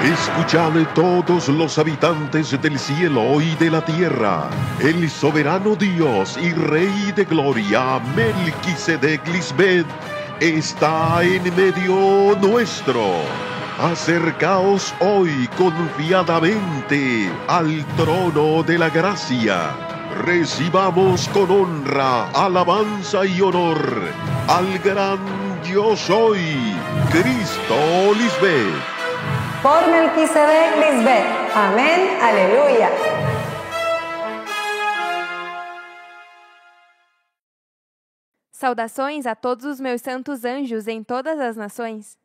Escuchad todos los habitantes del cielo y de la tierra, el soberano Dios y Rey de gloria, Melquisedec Lisbeth, está en medio nuestro. Acercaos hoy confiadamente al trono de la gracia. Recibamos con honra, alabanza y honor al gran Yo Soy, Cristo Lisbeth. Por Melquisedec Lisbeth. Amém, aleluia. Saudações a todos os meus santos anjos em todas as nações.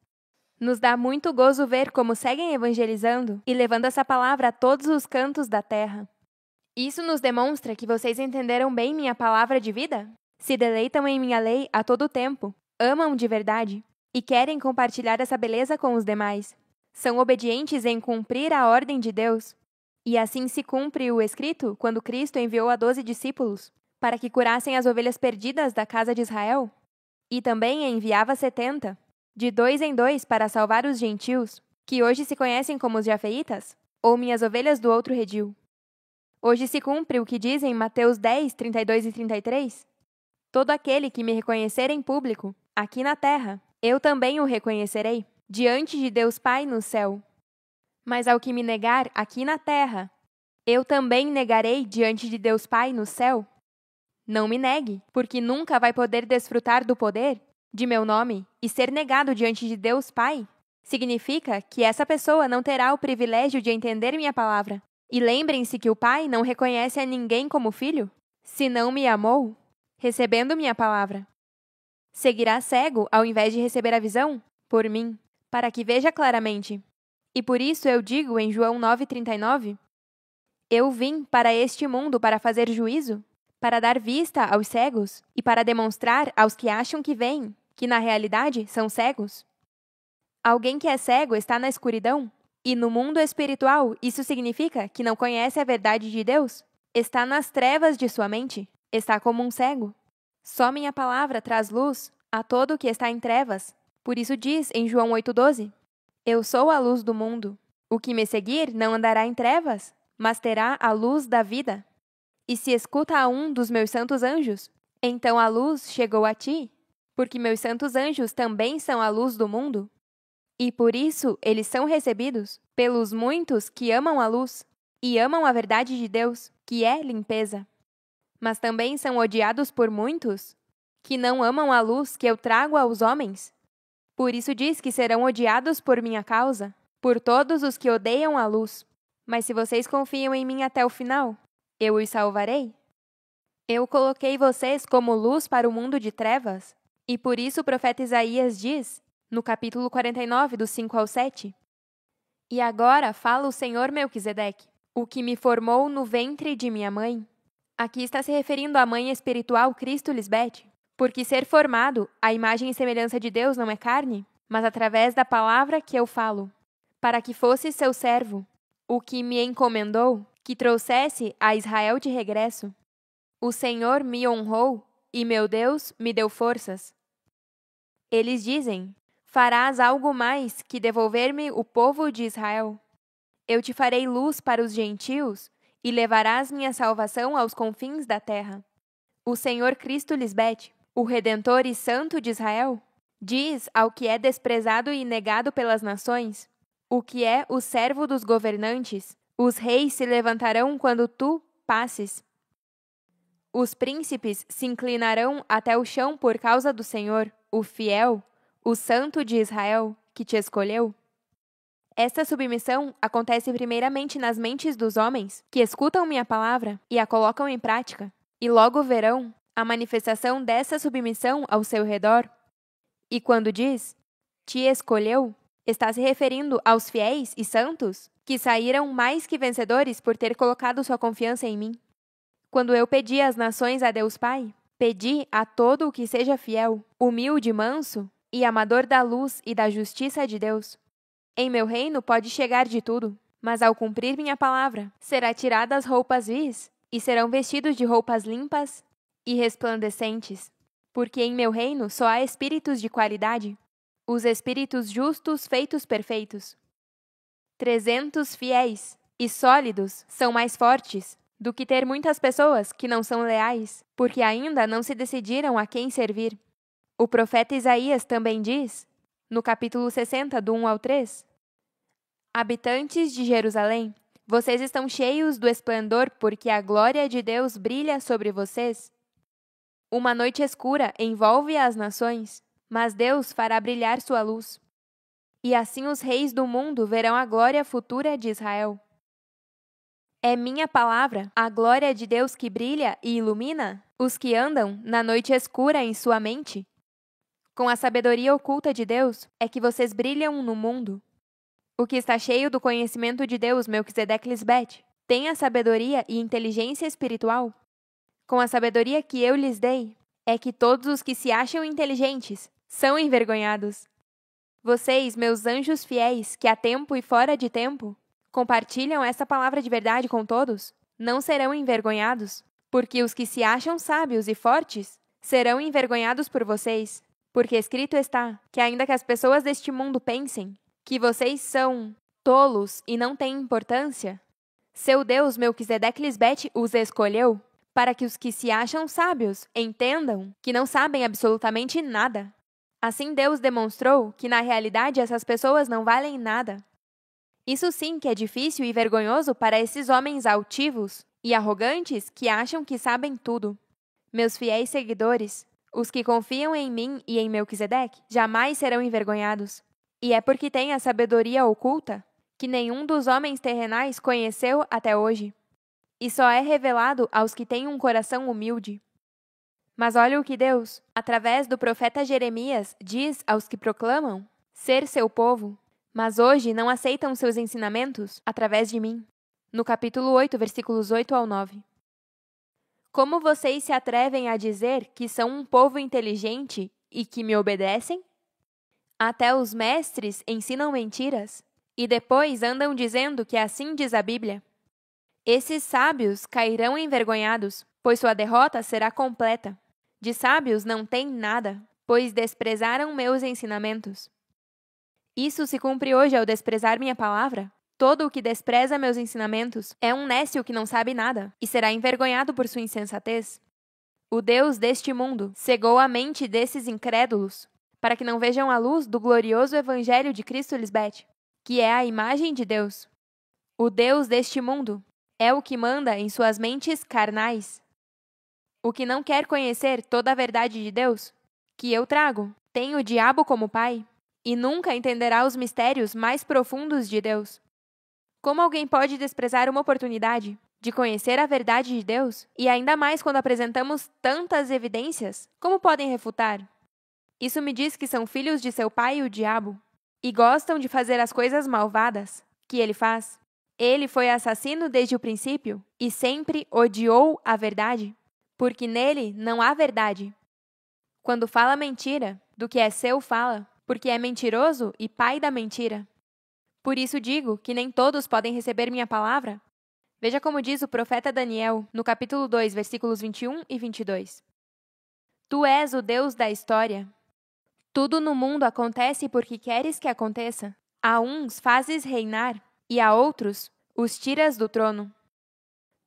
Nos dá muito gozo ver como seguem evangelizando e levando essa palavra a todos os cantos da terra. Isso nos demonstra que vocês entenderam bem minha palavra de vida? Se deleitam em minha lei a todo tempo, amam de verdade e querem compartilhar essa beleza com os demais. São obedientes em cumprir a ordem de Deus. E assim se cumpre o escrito quando Cristo enviou a 12 discípulos para que curassem as ovelhas perdidas da casa de Israel. E também enviava 70, de 2 em 2 para salvar os gentios, que hoje se conhecem como os jafeitas, ou minhas ovelhas do outro redil. Hoje se cumpre o que diz em Mateus 10, 32 e 33. Todo aquele que me reconhecer em público, aqui na terra, eu também o reconhecerei diante de Deus Pai no céu. Mas ao que me negar aqui na terra, eu também negarei diante de Deus Pai no céu. Não me negue, porque nunca vai poder desfrutar do poder de meu nome e ser negado diante de Deus Pai. Significa que essa pessoa não terá o privilégio de entender minha palavra. E lembrem-se que o Pai não reconhece a ninguém como filho, se não me amou, recebendo minha palavra. Seguirá cego ao invés de receber a visão, por mim, para que veja claramente. E por isso eu digo em João 9,39, eu vim para este mundo para fazer juízo, para dar vista aos cegos e para demonstrar aos que acham que veem, que na realidade são cegos. Alguém que é cego está na escuridão, e no mundo espiritual isso significa que não conhece a verdade de Deus, está nas trevas de sua mente, está como um cego. Só minha palavra traz luz a todo o que está em trevas. Por isso diz em João 8,12, eu sou a luz do mundo. O que me seguir não andará em trevas, mas terá a luz da vida. E se escuta a um dos meus santos anjos, então a luz chegou a ti, porque meus santos anjos também são a luz do mundo. E por isso eles são recebidos pelos muitos que amam a luz e amam a verdade de Deus, que é limpeza. Mas também são odiados por muitos que não amam a luz que eu trago aos homens. Por isso diz que serão odiados por minha causa, por todos os que odeiam a luz. Mas se vocês confiam em mim até o final, eu os salvarei. Eu coloquei vocês como luz para o mundo de trevas, e por isso o profeta Isaías diz, no capítulo 49, do 5 ao 7, e agora fala o Senhor Melquisedec, o que me formou no ventre de minha mãe. Aqui está se referindo à mãe espiritual Cristo Lisbeth, porque ser formado, à imagem e semelhança de Deus não é carne, mas através da palavra que eu falo, para que fosse seu servo, o que me encomendou, que trouxesse a Israel de regresso. O Senhor me honrou e meu Deus me deu forças. Eles dizem, farás algo mais que devolver-me o povo de Israel. Eu te farei luz para os gentios e levarás minha salvação aos confins da terra. O Senhor Cristo Lisbeth, o Redentor e Santo de Israel, diz ao que é desprezado e negado pelas nações, o que é o servo dos governantes, os reis se levantarão quando tu passes. Os príncipes se inclinarão até o chão por causa do Senhor, o fiel, o Santo de Israel, que te escolheu. Esta submissão acontece primeiramente nas mentes dos homens, que escutam minha palavra e a colocam em prática, e logo verão a manifestação dessa submissão ao seu redor. E quando diz, te escolheu, está se referindo aos fiéis e santos, que saíram mais que vencedores por ter colocado sua confiança em mim. Quando eu pedi às nações a Deus Pai, pedi a todo o que seja fiel, humilde, manso e amador da luz e da justiça de Deus. Em meu reino pode chegar de tudo, mas ao cumprir minha palavra, será tirada as roupas vis e serão vestidos de roupas limpas e resplandecentes, porque em meu reino só há espíritos de qualidade, os espíritos justos feitos perfeitos. 300 fiéis e sólidos são mais fortes do que ter muitas pessoas que não são leais, porque ainda não se decidiram a quem servir. O profeta Isaías também diz, no capítulo 60, do 1 ao 3, Habitantes de Jerusalém, vocês estão cheios do esplendor porque a glória de Deus brilha sobre vocês. Uma noite escura envolve as nações, mas Deus fará brilhar sua luz. E assim os reis do mundo verão a glória futura de Israel. É minha palavra, a glória de Deus que brilha e ilumina os que andam na noite escura em sua mente. Com a sabedoria oculta de Deus é que vocês brilham no mundo. O que está cheio do conhecimento de Deus, Melquisedeque Lisbete, tem a sabedoria e inteligência espiritual. Com a sabedoria que eu lhes dei, é que todos os que se acham inteligentes são envergonhados. Vocês, meus anjos fiéis, que a tempo e fora de tempo compartilham essa palavra de verdade com todos, não serão envergonhados, porque os que se acham sábios e fortes serão envergonhados por vocês, porque escrito está que ainda que as pessoas deste mundo pensem que vocês são tolos e não têm importância, seu Deus Melquisedeque Lisbete os escolheu para que os que se acham sábios entendam que não sabem absolutamente nada. Assim Deus demonstrou que na realidade essas pessoas não valem nada. Isso sim que é difícil e vergonhoso para esses homens altivos e arrogantes que acham que sabem tudo. Meus fiéis seguidores, os que confiam em mim e em Melquisedeque, jamais serão envergonhados. E é porque têm a sabedoria oculta que nenhum dos homens terrenais conheceu até hoje. E só é revelado aos que têm um coração humilde. Mas olha o que Deus, através do profeta Jeremias, diz aos que proclamam ser seu povo, mas hoje não aceitam seus ensinamentos através de mim. No capítulo 8, versículos 8 ao 9. Como vocês se atrevem a dizer que são um povo inteligente e que me obedecem? Até os mestres ensinam mentiras e depois andam dizendo que assim diz a Bíblia. Esses sábios cairão envergonhados, pois sua derrota será completa. De sábios não tem nada, pois desprezaram meus ensinamentos. Isso se cumpre hoje ao desprezar minha palavra. Todo o que despreza meus ensinamentos é um nécio que não sabe nada e será envergonhado por sua insensatez. O Deus deste mundo cegou a mente desses incrédulos para que não vejam a luz do glorioso Evangelho de Cristo Lisbete, que é a imagem de Deus. O Deus deste mundo é o que manda em suas mentes carnais. O que não quer conhecer toda a verdade de Deus, que eu trago, tem o diabo como pai, e nunca entenderá os mistérios mais profundos de Deus. Como alguém pode desprezar uma oportunidade de conhecer a verdade de Deus, e ainda mais quando apresentamos tantas evidências, como podem refutar? Isso me diz que são filhos de seu pai, o diabo, e gostam de fazer as coisas malvadas que ele faz. Ele foi assassino desde o princípio e sempre odiou a verdade, porque nele não há verdade. Quando fala mentira, do que é seu fala, porque é mentiroso e pai da mentira. Por isso digo que nem todos podem receber minha palavra. Veja como diz o profeta Daniel, no capítulo 2, versículos 21 e 22. Tu és o Deus da história. Tudo no mundo acontece porque queres que aconteça. A uns fazes reinar, e a outros os tiras do trono.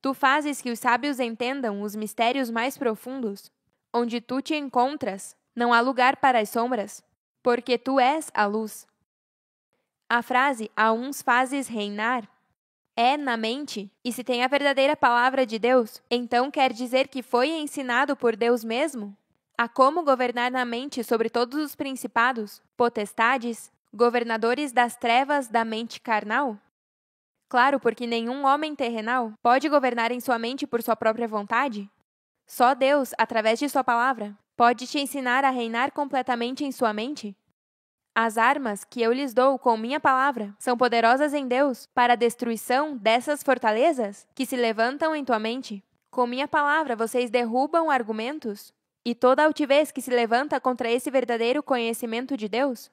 Tu fazes que os sábios entendam os mistérios mais profundos. Onde tu te encontras, não há lugar para as sombras, porque tu és a luz. A frase "a uns fazes reinar" é na mente, e se tem a verdadeira palavra de Deus, então quer dizer que foi ensinado por Deus mesmo a como governar na mente sobre todos os principados, potestades, governadores das trevas da mente carnal? Claro, porque nenhum homem terrenal pode governar em sua mente por sua própria vontade. Só Deus, através de sua palavra, pode te ensinar a reinar completamente em sua mente. As armas que eu lhes dou com minha palavra são poderosas em Deus para a destruição dessas fortalezas que se levantam em tua mente. Com minha palavra, vocês derrubam argumentos e toda altivez que se levanta contra esse verdadeiro conhecimento de Deus.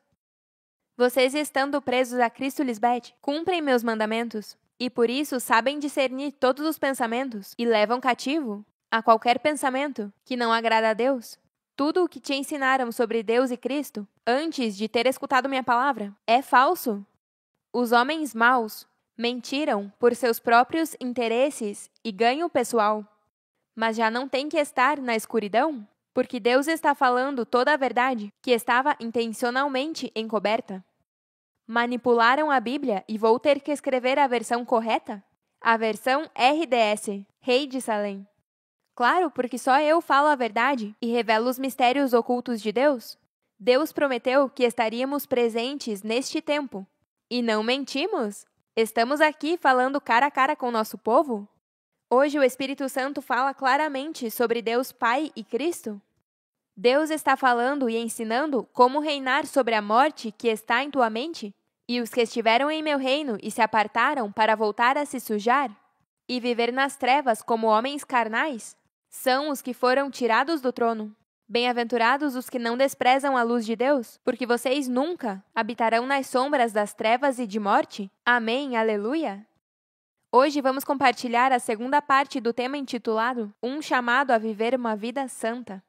Vocês, estando presos a Cristo Lisbete, cumprem meus mandamentos e por isso sabem discernir todos os pensamentos e levam cativo a qualquer pensamento que não agrada a Deus. Tudo o que te ensinaram sobre Deus e Cristo, antes de ter escutado minha palavra, é falso. Os homens maus mentiram por seus próprios interesses e ganho pessoal. Mas já não tem que estar na escuridão, porque Deus está falando toda a verdade que estava intencionalmente encoberta. Manipularam a Bíblia e vou ter que escrever a versão correta? A versão RDS, Rei de Salém. Claro, porque só eu falo a verdade e revelo os mistérios ocultos de Deus. Deus prometeu que estaríamos presentes neste tempo. E não mentimos? Estamos aqui falando cara a cara com o nosso povo? Hoje o Espírito Santo fala claramente sobre Deus Pai e Cristo. Deus está falando e ensinando como reinar sobre a morte que está em tua mente? E os que estiveram em meu reino e se apartaram para voltar a se sujar e viver nas trevas como homens carnais, são os que foram tirados do trono. Bem-aventurados os que não desprezam a luz de Deus, porque vocês nunca habitarão nas sombras das trevas e de morte. Amém, aleluia! Hoje vamos compartilhar a segunda parte do tema intitulado Um chamado a viver uma vida santa.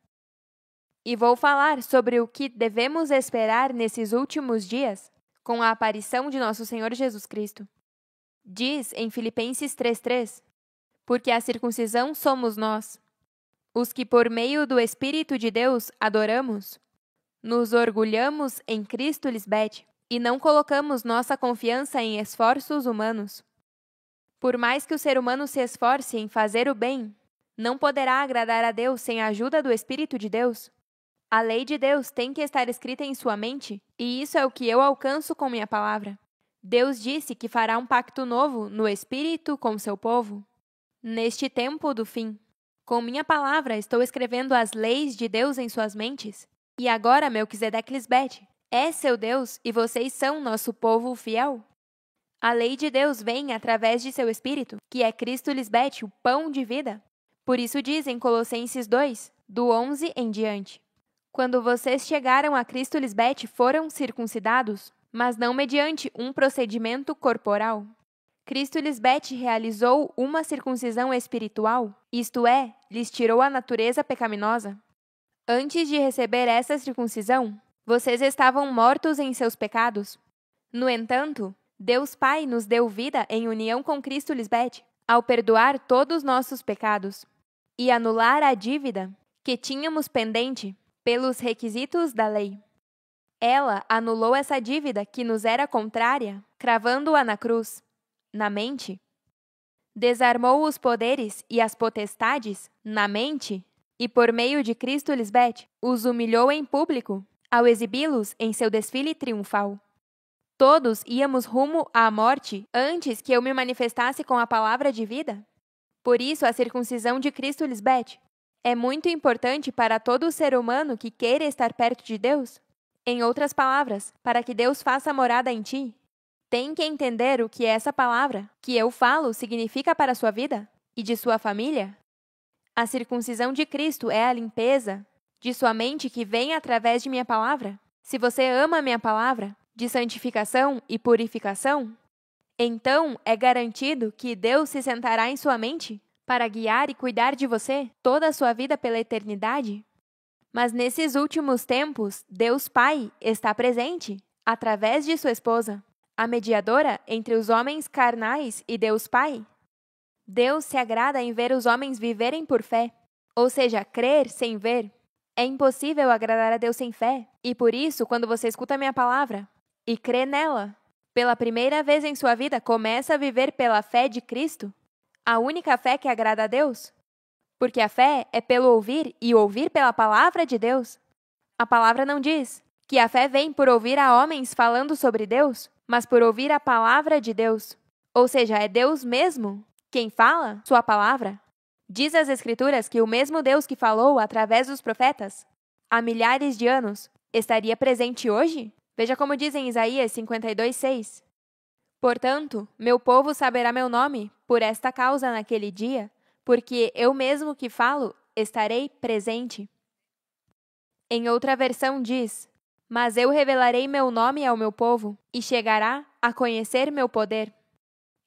E vou falar sobre o que devemos esperar nesses últimos dias, com a aparição de nosso Senhor Jesus Cristo. Diz em Filipenses 3:3, porque a circuncisão somos nós, os que por meio do Espírito de Deus adoramos, nos orgulhamos em Cristo Lisbete e não colocamos nossa confiança em esforços humanos. Por mais que o ser humano se esforce em fazer o bem, não poderá agradar a Deus sem a ajuda do Espírito de Deus. A lei de Deus tem que estar escrita em sua mente, e isso é o que eu alcanço com minha palavra. Deus disse que fará um pacto novo no Espírito com seu povo, neste tempo do fim. Com minha palavra estou escrevendo as leis de Deus em suas mentes. E agora Melquisedeque Lisbete é seu Deus e vocês são nosso povo fiel. A lei de Deus vem através de seu Espírito, que é Cristo Lisbete, o pão de vida. Por isso diz em Colossenses 2, do 11 em diante. Quando vocês chegaram a Cristo Lisbete, foram circuncidados, mas não mediante um procedimento corporal. Cristo Lisbete realizou uma circuncisão espiritual, isto é, lhes tirou a natureza pecaminosa. Antes de receber essa circuncisão, vocês estavam mortos em seus pecados. No entanto, Deus Pai nos deu vida em união com Cristo Lisbete, ao perdoar todos nossos pecados e anular a dívida que tínhamos pendente pelos requisitos da lei. Ela anulou essa dívida que nos era contrária, cravando-a na cruz, na mente. Desarmou os poderes e as potestades, na mente, e por meio de Cristo Lisbete, os humilhou em público, ao exibi-los em seu desfile triunfal. Todos íamos rumo à morte antes que eu me manifestasse com a palavra de vida. Por isso, a circuncisão de Cristo Lisbete é muito importante para todo ser humano que queira estar perto de Deus. Em outras palavras, para que Deus faça morada em ti, tem que entender o que essa palavra que eu falo significa para a sua vida e de sua família. A circuncisão de Cristo é a limpeza de sua mente que vem através de minha palavra. Se você ama a minha palavra, de santificação e purificação, então é garantido que Deus se sentará em sua mente para guiar e cuidar de você toda a sua vida pela eternidade. Mas nesses últimos tempos, Deus Pai está presente através de sua esposa, a mediadora entre os homens carnais e Deus Pai. Deus se agrada em ver os homens viverem por fé, ou seja, crer sem ver. É impossível agradar a Deus sem fé, e por isso, quando você escuta a minha palavra e crê nela, pela primeira vez em sua vida, começa a viver pela fé de Cristo, a única fé que agrada a Deus. Porque a fé é pelo ouvir e ouvir pela palavra de Deus. A palavra não diz que a fé vem por ouvir a homens falando sobre Deus, mas por ouvir a palavra de Deus. Ou seja, é Deus mesmo quem fala sua palavra. Diz as Escrituras que o mesmo Deus que falou através dos profetas há milhares de anos estaria presente hoje? Veja como diz em Isaías 52:6. Portanto, meu povo saberá meu nome por esta causa naquele dia, porque eu mesmo que falo estarei presente. Em outra versão diz, mas eu revelarei meu nome ao meu povo e chegará a conhecer meu poder.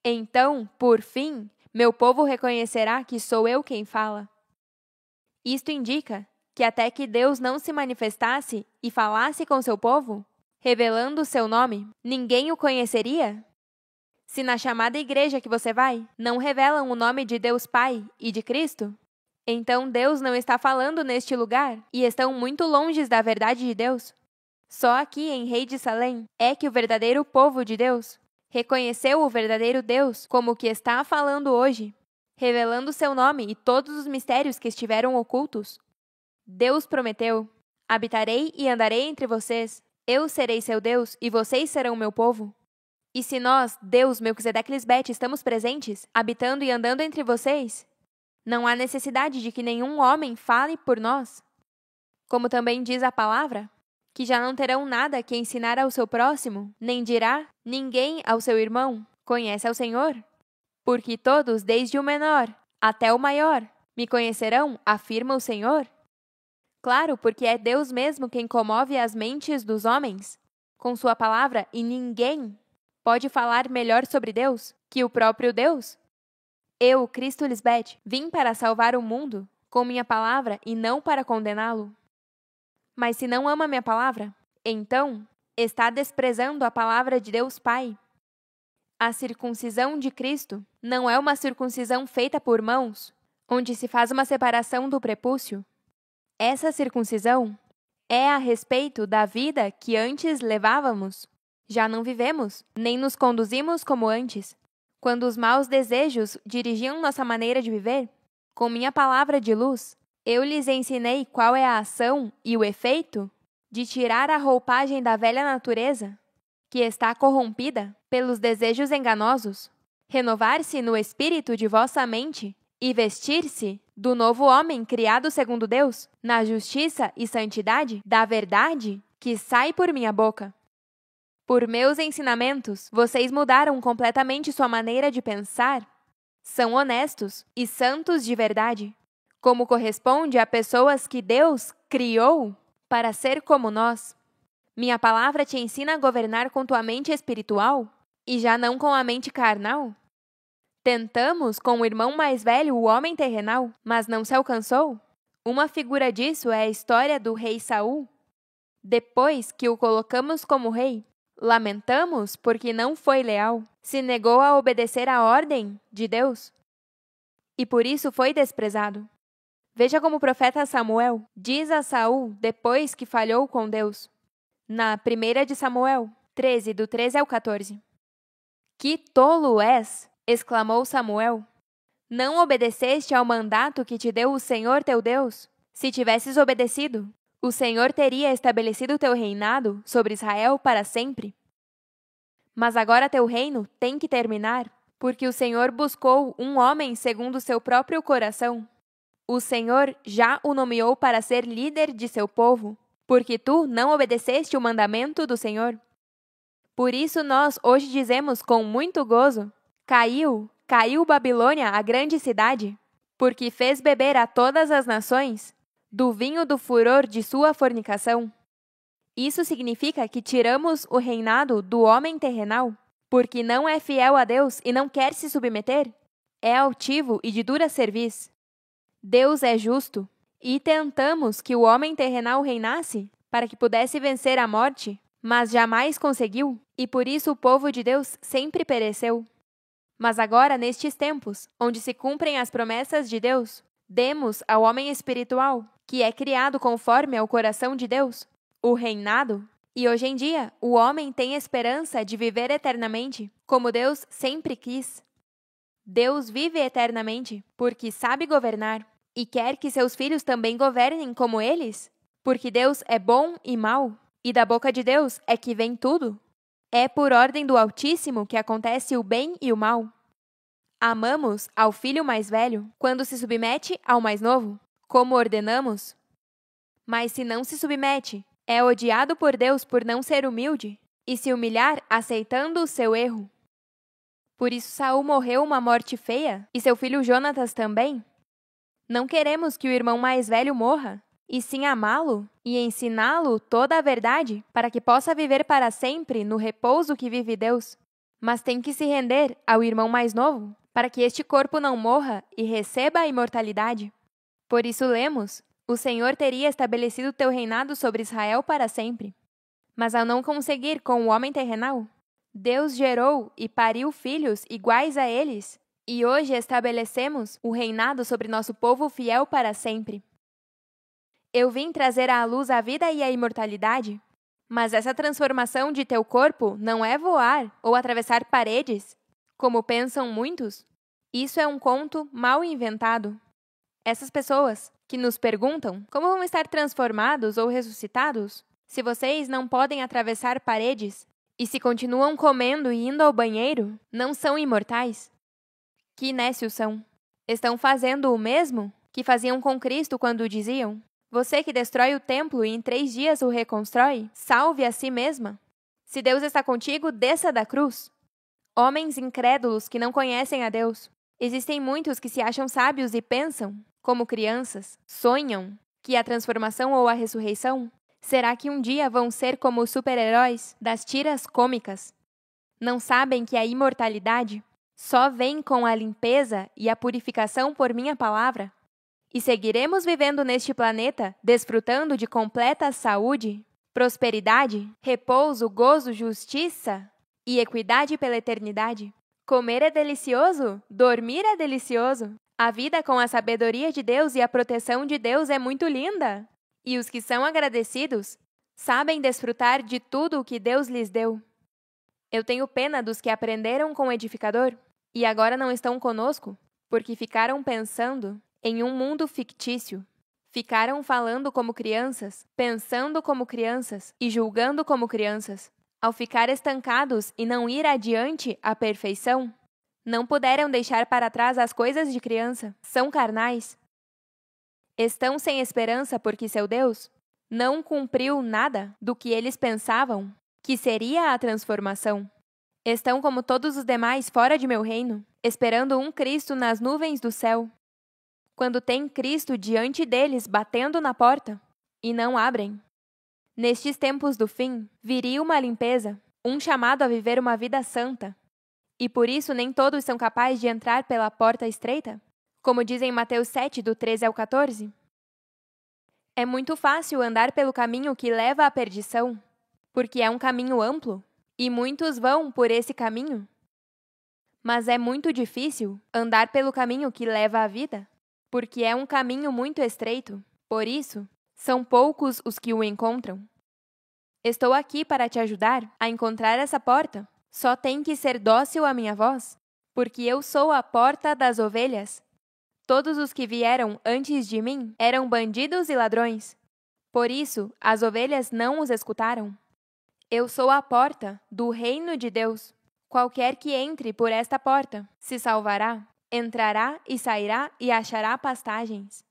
Então, por fim, meu povo reconhecerá que sou eu quem fala. Isto indica que até que Deus não se manifestasse e falasse com seu povo, revelando o seu nome, ninguém o conheceria? Se na chamada igreja que você vai, não revelam o nome de Deus Pai e de Cristo, então Deus não está falando neste lugar e estão muito longe da verdade de Deus. Só aqui em Rei de Salém é que o verdadeiro povo de Deus reconheceu o verdadeiro Deus como o que está falando hoje, revelando seu nome e todos os mistérios que estiveram ocultos. Deus prometeu: habitarei e andarei entre vocês, eu serei seu Deus e vocês serão meu povo. E se nós, Deus, Melquisedeque Lisbete, estamos presentes, habitando e andando entre vocês, não há necessidade de que nenhum homem fale por nós. Como também diz a palavra, que já não terão nada que ensinar ao seu próximo, nem dirá ninguém ao seu irmão: conhece ao Senhor? Porque todos, desde o menor até o maior, me conhecerão, afirma o Senhor. Claro, porque é Deus mesmo quem comove as mentes dos homens com sua palavra, e ninguém pode falar melhor sobre Deus que o próprio Deus. Eu, Cristo Lisbete, vim para salvar o mundo com minha palavra e não para condená-lo. Mas se não ama minha palavra, então está desprezando a palavra de Deus Pai. A circuncisão de Cristo não é uma circuncisão feita por mãos, onde se faz uma separação do prepúcio. Essa circuncisão é a respeito da vida que antes levávamos. Já não vivemos, nem nos conduzimos como antes. Quando os maus desejos dirigiam nossa maneira de viver, com minha palavra de luz, eu lhes ensinei qual é a ação e o efeito de tirar a roupagem da velha natureza, que está corrompida pelos desejos enganosos, renovar-se no espírito de vossa mente e vestir-se do novo homem criado segundo Deus, na justiça e santidade da verdade que sai por minha boca. Por meus ensinamentos, vocês mudaram completamente sua maneira de pensar. São honestos e santos de verdade, como corresponde a pessoas que Deus criou para ser como nós. Minha palavra te ensina a governar com tua mente espiritual e já não com a mente carnal? Tentamos com o irmão mais velho, o homem terrenal, mas não se alcançou. Uma figura disso é a história do rei Saul. Depois que o colocamos como rei, lamentamos porque não foi leal, se negou a obedecer à ordem de Deus e por isso foi desprezado. Veja como o profeta Samuel diz a Saul depois que falhou com Deus, na 1 de Samuel 13, do 13 ao 14. Que tolo és! Exclamou Samuel. Não obedeceste ao mandato que te deu o Senhor teu Deus? Se tivesses obedecido, o Senhor teria estabelecido teu reinado sobre Israel para sempre. Mas agora teu reino tem que terminar, porque o Senhor buscou um homem segundo seu próprio coração. O Senhor já o nomeou para ser líder de seu povo, porque tu não obedeceste o mandamento do Senhor. Por isso nós hoje dizemos com muito gozo: caiu Babilônia, a grande cidade, porque fez beber a todas as nações do vinho do furor de sua fornicação. Isso significa que tiramos o reinado do homem terrenal, porque não é fiel a Deus e não quer se submeter. É altivo e de dura cerviz. Deus é justo, e tentamos que o homem terrenal reinasse para que pudesse vencer a morte, mas jamais conseguiu, e por isso o povo de Deus sempre pereceu. Mas agora, nestes tempos, onde se cumprem as promessas de Deus, demos ao homem espiritual, que é criado conforme ao coração de Deus, o reinado, e hoje em dia o homem tem esperança de viver eternamente, como Deus sempre quis. Deus vive eternamente, porque sabe governar, e quer que seus filhos também governem como eles, porque Deus é bom e mau, e da boca de Deus é que vem tudo. É por ordem do Altíssimo que acontece o bem e o mal. Amamos ao filho mais velho quando se submete ao mais novo, como ordenamos. Mas se não se submete, é odiado por Deus por não ser humilde e se humilhar aceitando o seu erro. Por isso Saul morreu uma morte feia e seu filho Jonatas também. Não queremos que o irmão mais velho morra, e sim amá-lo e ensiná-lo toda a verdade para que possa viver para sempre no repouso que vive Deus. Mas tem que se render ao irmão mais novo, para que este corpo não morra e receba a imortalidade. Por isso lemos: o Senhor teria estabelecido teu reinado sobre Israel para sempre. Mas ao não conseguir com o homem terrenal, Deus gerou e pariu filhos iguais a eles, e hoje estabelecemos o reinado sobre nosso povo fiel para sempre. Eu vim trazer à luz a vida e a imortalidade, mas essa transformação de teu corpo não é voar ou atravessar paredes, como pensam muitos. Isso é um conto mal inventado. Essas pessoas que nos perguntam como vão estar transformados ou ressuscitados se vocês não podem atravessar paredes e se continuam comendo e indo ao banheiro, não são imortais? Que nécios são! Estão fazendo o mesmo que faziam com Cristo quando diziam: você que destrói o templo e em 3 dias o reconstrói, salve a si mesma. Se Deus está contigo, desça da cruz. Homens incrédulos que não conhecem a Deus. Existem muitos que se acham sábios e pensam, como crianças, sonham que a transformação ou a ressurreição será que um dia vão ser como os super-heróis das tiras cômicas. Não sabem que a imortalidade só vem com a limpeza e a purificação por minha palavra? E seguiremos vivendo neste planeta, desfrutando de completa saúde, prosperidade, repouso, gozo, justiça e equidade pela eternidade. Comer é delicioso, dormir é delicioso. A vida com a sabedoria de Deus e a proteção de Deus é muito linda. E os que são agradecidos sabem desfrutar de tudo o que Deus lhes deu. Eu tenho pena dos que aprenderam com o edificador e agora não estão conosco, porque ficaram pensando em um mundo fictício. Ficaram falando como crianças, pensando como crianças e julgando como crianças. Ao ficar estancados e não ir adiante à perfeição, não puderam deixar para trás as coisas de criança. São carnais. Estão sem esperança porque seu Deus não cumpriu nada do que eles pensavam que seria a transformação. Estão como todos os demais fora de meu reino, esperando um Cristo nas nuvens do céu. Quando tem Cristo diante deles batendo na porta, e não abrem. Nestes tempos do fim, viria uma limpeza, um chamado a viver uma vida santa. E por isso nem todos são capazes de entrar pela porta estreita? Como diz em Mateus 7, do 13 ao 14. É muito fácil andar pelo caminho que leva à perdição, porque é um caminho amplo, e muitos vão por esse caminho. Mas é muito difícil andar pelo caminho que leva à vida, porque é um caminho muito estreito. Por isso, são poucos os que o encontram. Estou aqui para te ajudar a encontrar essa porta. Só tem que ser dócil à minha voz, porque eu sou a porta das ovelhas. Todos os que vieram antes de mim eram bandidos e ladrões. Por isso, as ovelhas não os escutaram. Eu sou a porta do reino de Deus. Qualquer que entre por esta porta se salvará, entrará e sairá e achará pastagens.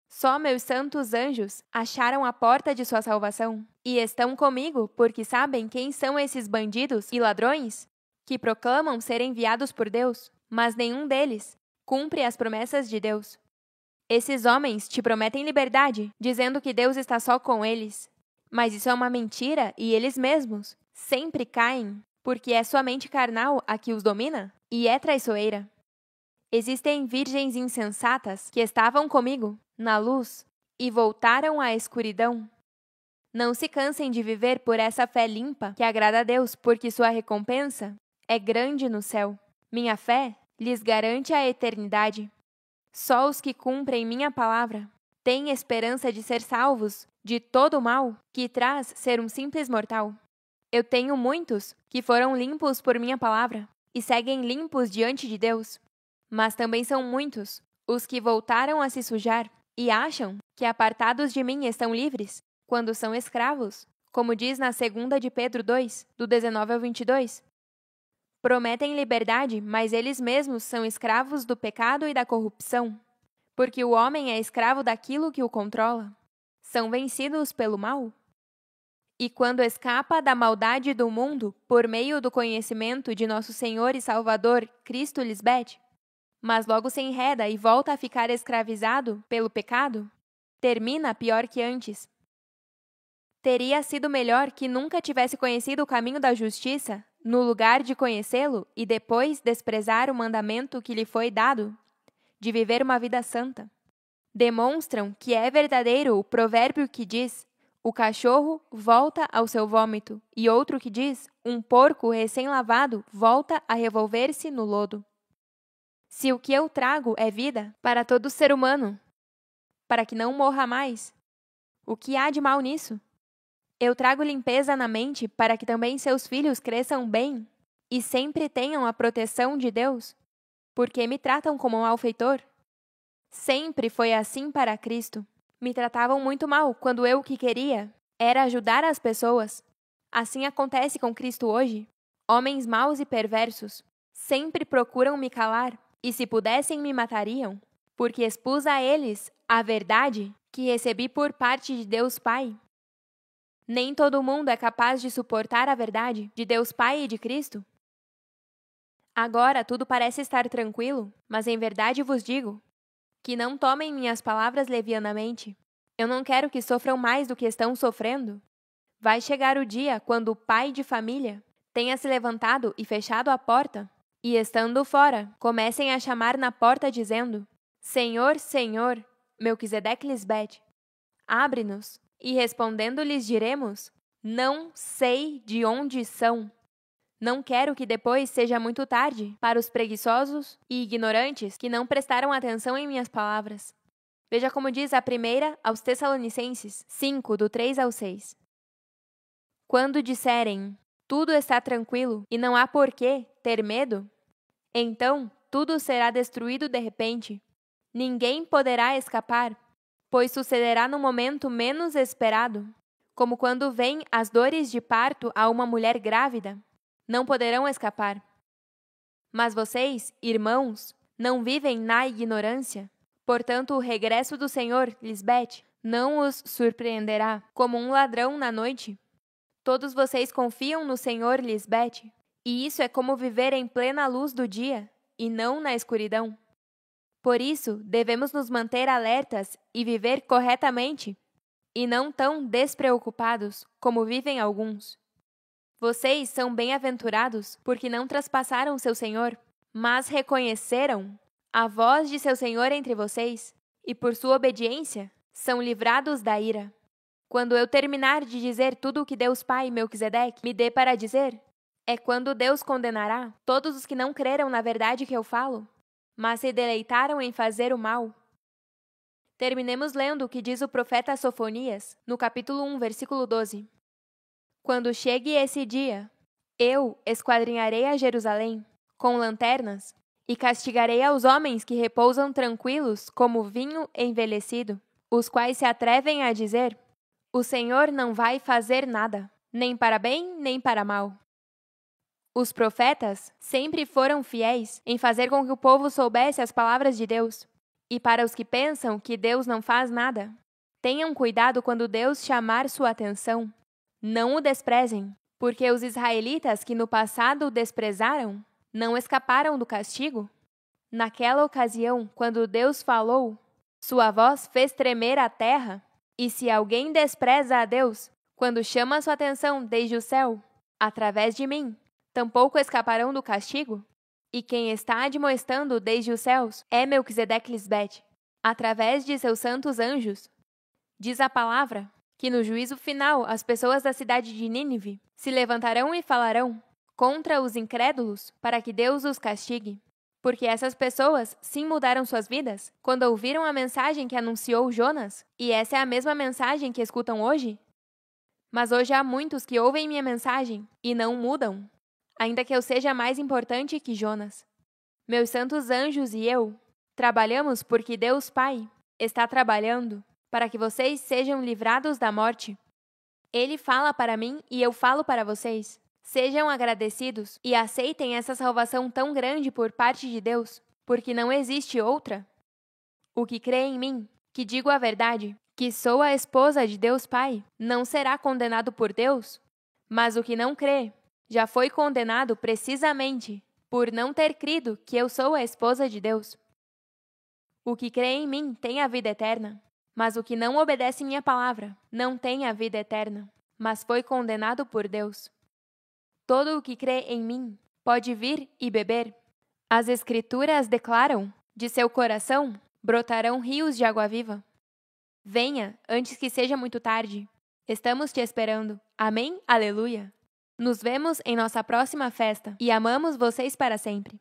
Só meus santos anjos acharam a porta de sua salvação e estão comigo porque sabem quem são esses bandidos e ladrões que proclamam ser enviados por Deus, mas nenhum deles cumpre as promessas de Deus. Esses homens te prometem liberdade, dizendo que Deus está só com eles. Mas isso é uma mentira e eles mesmos sempre caem, porque é sua mente carnal a que os domina e é traiçoeira. Existem virgens insensatas que estavam comigo na luz e voltaram à escuridão. Não se cansem de viver por essa fé limpa que agrada a Deus, porque sua recompensa é grande no céu. Minha fé lhes garante a eternidade. Só os que cumprem minha palavra têm esperança de ser salvos de todo o mal que traz ser um simples mortal. Eu tenho muitos que foram limpos por minha palavra e seguem limpos diante de Deus. Mas também são muitos os que voltaram a se sujar e acham que apartados de mim estão livres, quando são escravos, como diz na 2 de Pedro 2, do 19 ao 22. Prometem liberdade, mas eles mesmos são escravos do pecado e da corrupção, porque o homem é escravo daquilo que o controla. São vencidos pelo mal. E quando escapa da maldade do mundo por meio do conhecimento de nosso Senhor e Salvador Cristo Lisbeth, mas logo se enreda e volta a ficar escravizado pelo pecado, termina pior que antes. Teria sido melhor que nunca tivesse conhecido o caminho da justiça, no lugar de conhecê-lo e depois desprezar o mandamento que lhe foi dado, de viver uma vida santa. Demonstram que é verdadeiro o provérbio que diz: o cachorro volta ao seu vômito, e outro que diz, um porco recém-lavado volta a revolver-se no lodo. Se o que eu trago é vida para todo ser humano, para que não morra mais, o que há de mal nisso? Eu trago limpeza na mente para que também seus filhos cresçam bem e sempre tenham a proteção de Deus, porque me tratam como um malfeitor. Sempre foi assim para Cristo. Me tratavam muito mal quando eu o que queria era ajudar as pessoas. Assim acontece com Cristo hoje. Homens maus e perversos sempre procuram me calar e, se pudessem, me matariam, porque expus a eles a verdade que recebi por parte de Deus Pai. Nem todo mundo é capaz de suportar a verdade de Deus Pai e de Cristo. Agora tudo parece estar tranquilo, mas em verdade vos digo que não tomem minhas palavras levianamente. Eu não quero que sofram mais do que estão sofrendo. Vai chegar o dia quando o pai de família tenha se levantado e fechado a porta, e estando fora, comecem a chamar na porta dizendo: Senhor, Senhor, Melquisedeque Lisbete, abre-nos. E respondendo-lhes diremos: Não sei de onde são. Não quero que depois seja muito tarde para os preguiçosos e ignorantes que não prestaram atenção em minhas palavras. Veja como diz a primeira aos Tessalonicenses 5, do 3 ao 6. Quando disserem, tudo está tranquilo e não há por que ter medo, então tudo será destruído de repente. Ninguém poderá escapar, pois sucederá no momento menos esperado, como quando vêm as dores de parto a uma mulher grávida. Não poderão escapar. Mas vocês, irmãos, não vivem na ignorância. Portanto, o regresso do Senhor, Lisbete, não os surpreenderá como um ladrão na noite. Todos vocês confiam no Senhor, Lisbete, e isso é como viver em plena luz do dia, e não na escuridão. Por isso, devemos nos manter alertas e viver corretamente, e não tão despreocupados como vivem alguns. Vocês são bem-aventurados porque não traspassaram seu Senhor, mas reconheceram a voz de seu Senhor entre vocês, e por sua obediência são livrados da ira. Quando eu terminar de dizer tudo o que Deus Pai Melquisedeque me dê para dizer, é quando Deus condenará todos os que não creram na verdade que eu falo, mas se deleitaram em fazer o mal. Terminemos lendo o que diz o profeta Sofonias, no capítulo 1, versículo 12. Quando chegue esse dia, eu esquadrinharei a Jerusalém com lanternas e castigarei aos homens que repousam tranquilos como vinho envelhecido, os quais se atrevem a dizer: o Senhor não vai fazer nada, nem para bem, nem para mal. Os profetas sempre foram fiéis em fazer com que o povo soubesse as palavras de Deus. E para os que pensam que Deus não faz nada, tenham cuidado quando Deus chamar sua atenção. Não o desprezem, porque os israelitas que no passado o desprezaram não escaparam do castigo. Naquela ocasião, quando Deus falou, sua voz fez tremer a terra. E se alguém despreza a Deus, quando chama sua atenção desde o céu, através de mim, tampouco escaparão do castigo? E quem está admoestando desde os céus é Melquisedeque Lisbete, através de seus santos anjos. Diz a palavra que no juízo final as pessoas da cidade de Nínive se levantarão e falarão contra os incrédulos para que Deus os castigue. Porque essas pessoas sim mudaram suas vidas quando ouviram a mensagem que anunciou Jonas, e essa é a mesma mensagem que escutam hoje? Mas hoje há muitos que ouvem minha mensagem e não mudam, ainda que eu seja mais importante que Jonas. Meus santos anjos e eu trabalhamos porque Deus Pai está trabalhando para que vocês sejam livrados da morte. Ele fala para mim e eu falo para vocês. Sejam agradecidos e aceitem essa salvação tão grande por parte de Deus, porque não existe outra. O que crê em mim, que digo a verdade, que sou a esposa de Deus Pai, não será condenado por Deus, mas o que não crê já foi condenado precisamente por não ter crido que eu sou a esposa de Deus. O que crê em mim tem a vida eterna, mas o que não obedece minha palavra não tem a vida eterna, mas foi condenado por Deus. Todo o que crê em mim pode vir e beber. As Escrituras declaram: de seu coração brotarão rios de água viva. Venha, antes que seja muito tarde. Estamos te esperando. Amém? Aleluia! Nos vemos em nossa próxima festa e amamos vocês para sempre.